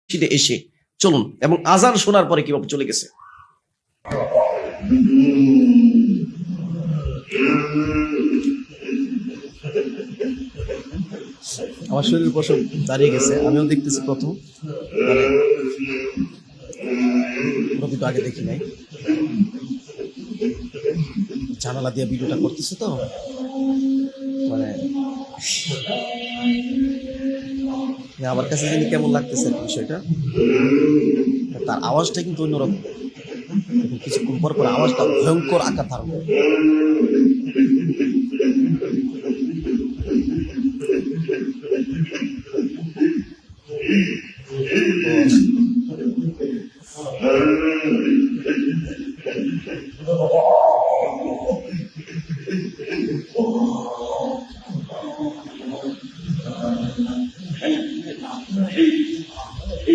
মসজিদে এসে চলুন, এবং আজান শোনার পরে কিভাবে চলে গেছে। আমার শরীর পশম দাঁড়িয়ে গেছে, আমিও দেখতেছি প্রথম, মানে তো আগে দেখি নাই, জানালা দিয়ে ভিডিওটা করতেছে তো, মানে আমার কাছে কিন্তু কেমন লাগতেছে বিষয়টা। তার আওয়াজটা কিন্তু অন্যরকম, কিছুক্ষণ পর পর আওয়াজটা ভয়ঙ্কর আকার ধারণ করে।